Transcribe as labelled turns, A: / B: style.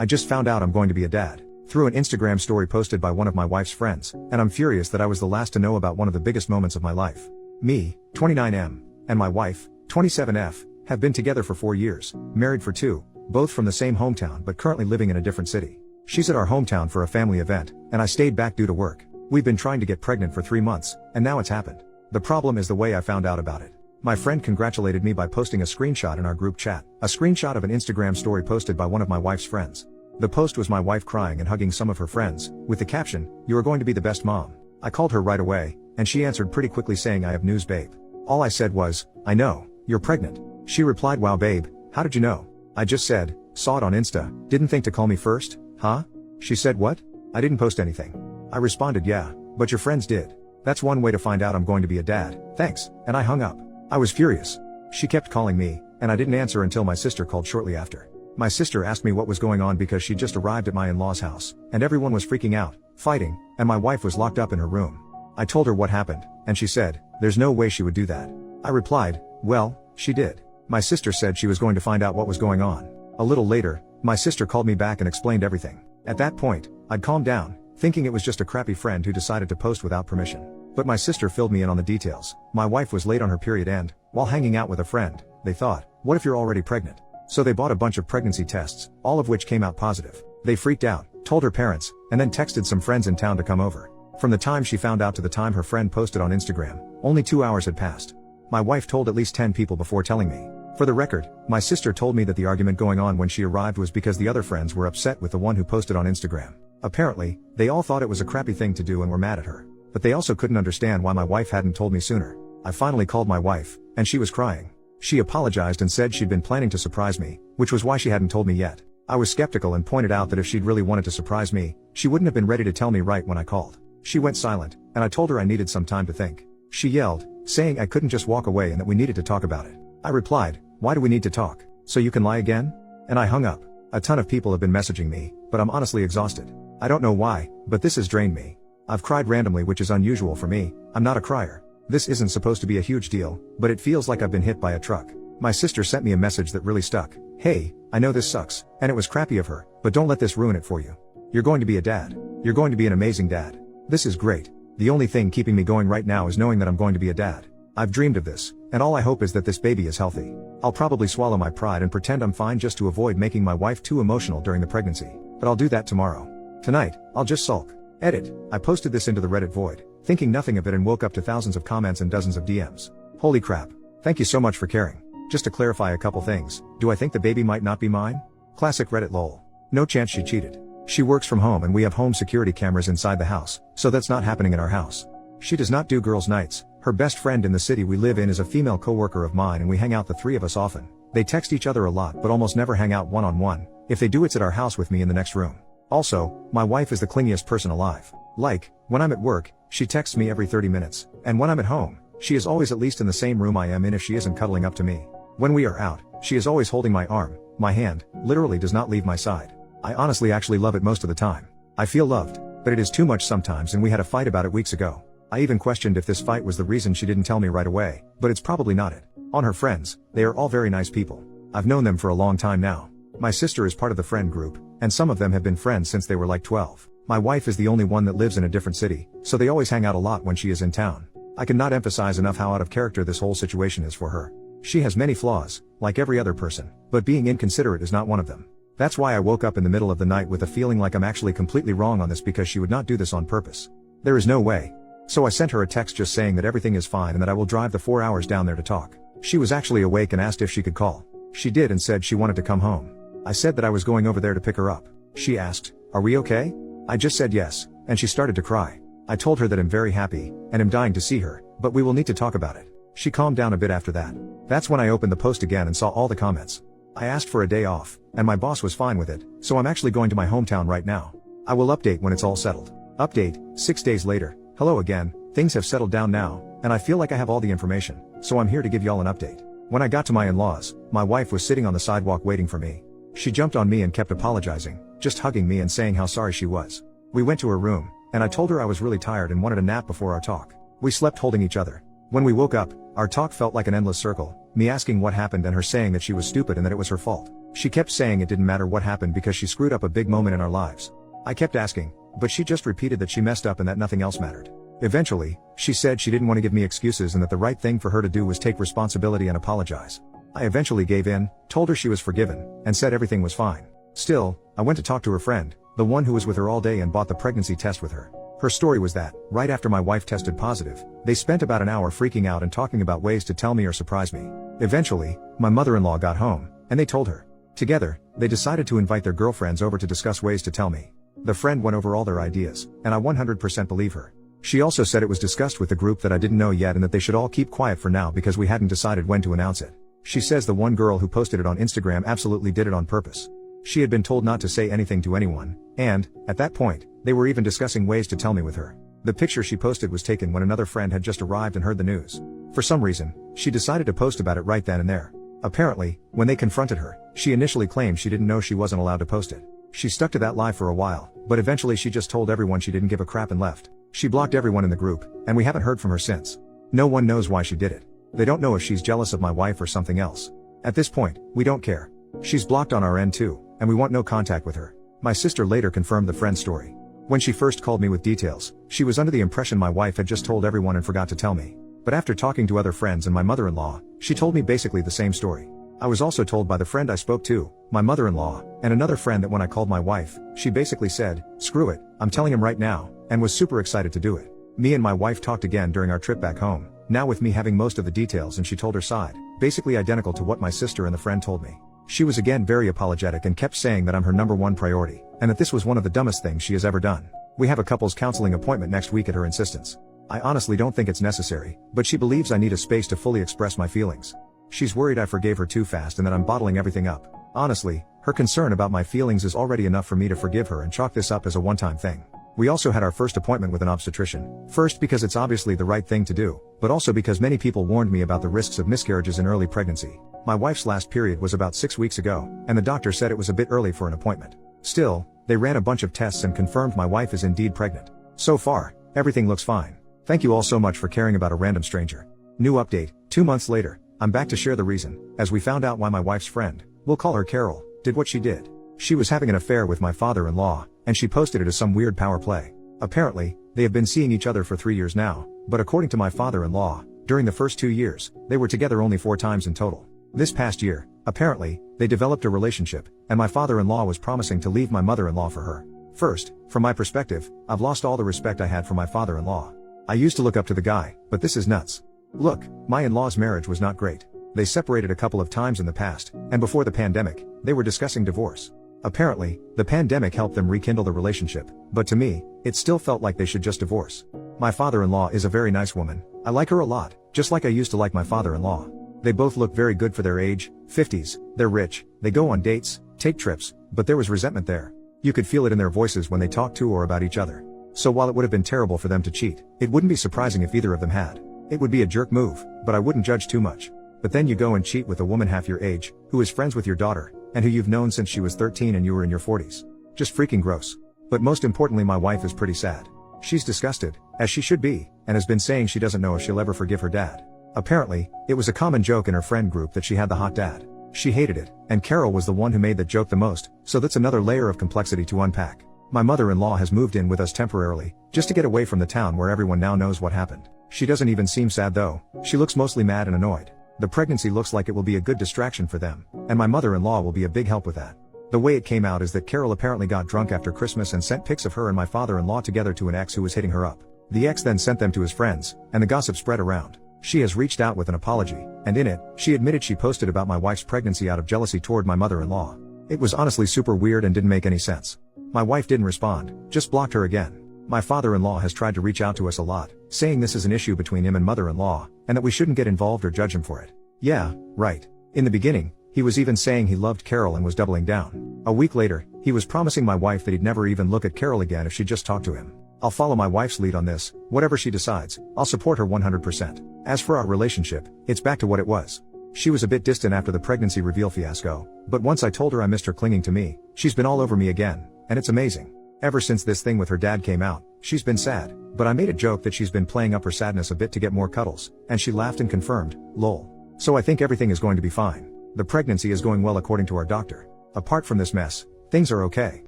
A: I just found out I'm going to be a dad. Through an Instagram story posted by one of my wife's friends, and I'm furious that I was the last to know about one of the biggest moments of my life. Me, 29M, and my wife, 27F, have been together for 4 years, married for 2, both from the same hometown but currently living in a different city. She's at our hometown for a family event, and I stayed back due to work. We've been trying to get pregnant for 3 months, and now it's happened. The problem is the way I found out about it. My friend congratulated me by posting a screenshot in our group chat, a screenshot of an Instagram story posted by one of my wife's friends. The post was my wife crying and hugging some of her friends, with the caption, "You are going to be the best mom." I called her right away, and she answered pretty quickly saying, "I have news, babe." All I said was, "I know, you're pregnant." She replied, "Wow, babe, how did you know?" I just said, "Saw it on Insta, didn't think to call me first, huh?" She said, "What? I didn't post anything." I responded, "Yeah, but your friends did. That's one way to find out I'm going to be a dad, thanks," and I hung up. I was furious. She kept calling me, and I didn't answer until my sister called shortly after. My sister asked me what was going on because she just arrived at my in-laws' house, and everyone was freaking out, fighting, and my wife was locked up in her room. I told her what happened, and she said, "There's no way she would do that." I replied, "Well, she did." My sister said she was going to find out what was going on. A little later, my sister called me back and explained everything. At that point, I'd calmed down, thinking it was just a crappy friend who decided to post without permission. But my sister filled me in on the details. My wife was late on her period and, while hanging out with a friend, they thought, "What if you're already pregnant?" So they bought a bunch of pregnancy tests, all of which came out positive. They freaked out, told her parents, and then texted some friends in town to come over. From the time she found out to the time her friend posted on Instagram, only 2 hours had passed. My wife told at least 10 people before telling me. For the record, my sister told me that the argument going on when she arrived was because the other friends were upset with the one who posted on Instagram. Apparently, they all thought it was a crappy thing to do and were mad at her. But they also couldn't understand why my wife hadn't told me sooner. I finally called my wife, and she was crying. She apologized and said she'd been planning to surprise me, which was why she hadn't told me yet. I was skeptical and pointed out that if she'd really wanted to surprise me, she wouldn't have been ready to tell me right when I called. She went silent, and I told her I needed some time to think. She yelled, saying I couldn't just walk away and that we needed to talk about it. I replied, "Why do we need to talk? So you can lie again?" And I hung up. A ton of people have been messaging me, but I'm honestly exhausted. I don't know why, but this has drained me. I've cried randomly, which is unusual for me. I'm not a crier. This isn't supposed to be a huge deal, but it feels like I've been hit by a truck. My sister sent me a message that really stuck. "Hey, I know this sucks, and it was crappy of her, but don't let this ruin it for you. You're going to be a dad. You're going to be an amazing dad. This is great. The only thing keeping me going right now is knowing that I'm going to be a dad. I've dreamed of this, and all I hope is that this baby is healthy. I'll probably swallow my pride and pretend I'm fine just to avoid making my wife too emotional during the pregnancy, but I'll do that tomorrow. Tonight, I'll just sulk." Edit. I posted this into the Reddit void, thinking nothing of it, and woke up to thousands of comments and dozens of DMs. Holy crap. Thank you so much for caring. Just to clarify a couple things, do I think the baby might not be mine? Classic Reddit lol. No chance she cheated. She works from home and we have home security cameras inside the house, so that's not happening in our house. She does not do girls' nights. Her best friend in the city we live in is a female coworker of mine and we hang out, the three of us, often. They text each other a lot but almost never hang out one-on-one. If they do, it's at our house with me in the next room. Also, my wife is the clingiest person alive. Like, when I'm at work, she texts me every 30 minutes, and when I'm at home, she is always at least in the same room I am in if she isn't cuddling up to me. When we are out, she is always holding my arm, my hand, literally does not leave my side. I honestly actually love it most of the time. I feel loved, but it is too much sometimes, and we had a fight about it weeks ago. I even questioned if this fight was the reason she didn't tell me right away, but it's probably not it. On her friends, they are all very nice people. I've known them for a long time now. My sister is part of the friend group, and some of them have been friends since they were like 12. My wife is the only one that lives in a different city, so they always hang out a lot when she is in town. I cannot emphasize enough how out of character this whole situation is for her. She has many flaws, like every other person, but being inconsiderate is not one of them. That's why I woke up in the middle of the night with a feeling like I'm actually completely wrong on this, because she would not do this on purpose. There is no way. So I sent her a text just saying that everything is fine and that I will drive the 4 hours down there to talk. She was actually awake and asked if she could call. She did and said she wanted to come home. I said that I was going over there to pick her up. She asked, "Are we okay?" I just said yes, and she started to cry. I told her that I'm very happy, and am dying to see her, but we will need to talk about it. She calmed down a bit after that. That's when I opened the post again and saw all the comments. I asked for a day off, and my boss was fine with it, so I'm actually going to my hometown right now. I will update when it's all settled. Update, 6 days later. Hello again, things have settled down now, and I feel like I have all the information, so I'm here to give y'all an update. When I got to my in-laws, my wife was sitting on the sidewalk waiting for me. She jumped on me and kept apologizing, just hugging me and saying how sorry she was. We went to her room, and I told her I was really tired and wanted a nap before our talk. We slept holding each other. When we woke up, our talk felt like an endless circle, me asking what happened and her saying that she was stupid and that it was her fault. She kept saying it didn't matter what happened because she screwed up a big moment in our lives. I kept asking, but she just repeated that she messed up and that nothing else mattered. Eventually, she said she didn't want to give me excuses and that the right thing for her to do was take responsibility and apologize. I eventually gave in, told her she was forgiven, and said everything was fine. Still, I went to talk to her friend, the one who was with her all day and bought the pregnancy test with her. Her story was that, right after my wife tested positive, they spent about an hour freaking out and talking about ways to tell me or surprise me. Eventually, my mother-in-law got home, and they told her. Together, they decided to invite their girlfriends over to discuss ways to tell me. The friend went over all their ideas, and I 100% believe her. She also said it was discussed with the group that I didn't know yet and that they should all keep quiet for now because we hadn't decided when to announce it. She says the one girl who posted it on Instagram absolutely did it on purpose. She had been told not to say anything to anyone, and, at that point, they were even discussing ways to tell me with her. The picture she posted was taken when another friend had just arrived and heard the news. For some reason, she decided to post about it right then and there. Apparently, when they confronted her, she initially claimed she didn't know she wasn't allowed to post it. She stuck to that lie for a while, but eventually she just told everyone she didn't give a crap and left. She blocked everyone in the group, and we haven't heard from her since. No one knows why she did it. They don't know if she's jealous of my wife or something else. At this point, we don't care. She's blocked on our end too, and we want no contact with her. My sister later confirmed the friend's story. When she first called me with details, she was under the impression my wife had just told everyone and forgot to tell me. But after talking to other friends and my mother-in-law, she told me basically the same story. I was also told by the friend I spoke to, my mother-in-law, and another friend that when I called my wife, she basically said, "Screw it, I'm telling him right now," and was super excited to do it. Me and my wife talked again during our trip back home, now with me having most of the details, and she told her side, basically identical to what my sister and the friend told me. She was again very apologetic and kept saying that I'm her #1 priority, and that this was one of the dumbest things she has ever done. We have a couples counseling appointment next week at her insistence. I honestly don't think it's necessary, but she believes I need a space to fully express my feelings. She's worried I forgave her too fast and that I'm bottling everything up. Honestly, her concern about my feelings is already enough for me to forgive her and chalk this up as a one-time thing. We also had our first appointment with an obstetrician, first because it's obviously the right thing to do, but also because many people warned me about the risks of miscarriages in early pregnancy. My wife's last period was about 6 weeks ago, and the doctor said it was a bit early for an appointment. Still, they ran a bunch of tests and confirmed my wife is indeed pregnant. So far, everything looks fine. Thank you all so much for caring about a random stranger. New update, 2 months later, I'm back to share the reason, as we found out why my wife's friend, we'll call her Carol, did what she did. She was having an affair with my father-in-law, and she posted it as some weird power play. Apparently, they have been seeing each other for 3 years now, but according to my father-in-law, during the first 2 years, they were together only 4 times in total. This past year, apparently, they developed a relationship, and my father-in-law was promising to leave my mother-in-law for her. First, from my perspective, I've lost all the respect I had for my father-in-law. I used to look up to the guy, but this is nuts. Look, my in-laws' marriage was not great. They separated a couple of times in the past, and before the pandemic, they were discussing divorce. Apparently, the pandemic helped them rekindle the relationship, but to me, it still felt like they should just divorce. My father-in-law is a very nice woman. I like her a lot, just like I used to like my father-in-law. They both look very good for their age, 50s, they're rich, they go on dates, take trips, but there was resentment there. You could feel it in their voices when they talked to or about each other. So while it would have been terrible for them to cheat, it wouldn't be surprising if either of them had. It would be a jerk move, but I wouldn't judge too much. But then you go and cheat with a woman half your age, who is friends with your daughter, and who you've known since she was 13 and you were in your 40s. Just freaking gross. But most importantly, my wife is pretty sad. She's disgusted, as she should be, and has been saying she doesn't know if she'll ever forgive her dad. Apparently, it was a common joke in her friend group that she had the hot dad. She hated it, and Carol was the one who made that joke the most, so that's another layer of complexity to unpack. My mother-in-law has moved in with us temporarily, just to get away from the town where everyone now knows what happened. She doesn't even seem sad though, she looks mostly mad and annoyed. The pregnancy looks like it will be a good distraction for them, and my mother-in-law will be a big help with that. The way it came out is that Carol apparently got drunk after Christmas and sent pics of her and my father-in-law together to an ex who was hitting her up. The ex then sent them to his friends, and the gossip spread around. She has reached out with an apology, and in it, she admitted she posted about my wife's pregnancy out of jealousy toward my mother-in-law. It was honestly super weird and didn't make any sense. My wife didn't respond, just blocked her again. My father-in-law has tried to reach out to us a lot, saying this is an issue between him and mother-in-law, and that we shouldn't get involved or judge him for it. Yeah, right. In the beginning, he was even saying he loved Carol and was doubling down. A week later, he was promising my wife that he'd never even look at Carol again if she just talked to him. I'll follow my wife's lead on this, whatever she decides, I'll support her 100%. As for our relationship, it's back to what it was. She was a bit distant after the pregnancy reveal fiasco, but once I told her I missed her clinging to me, she's been all over me again, and it's amazing. Ever since this thing with her dad came out, She's been sad, but I made a joke that she's been playing up her sadness a bit to get more cuddles, and she laughed and confirmed, lol. So I think everything is going to be fine. The pregnancy is going well according to our doctor. Apart from this mess, things are okay.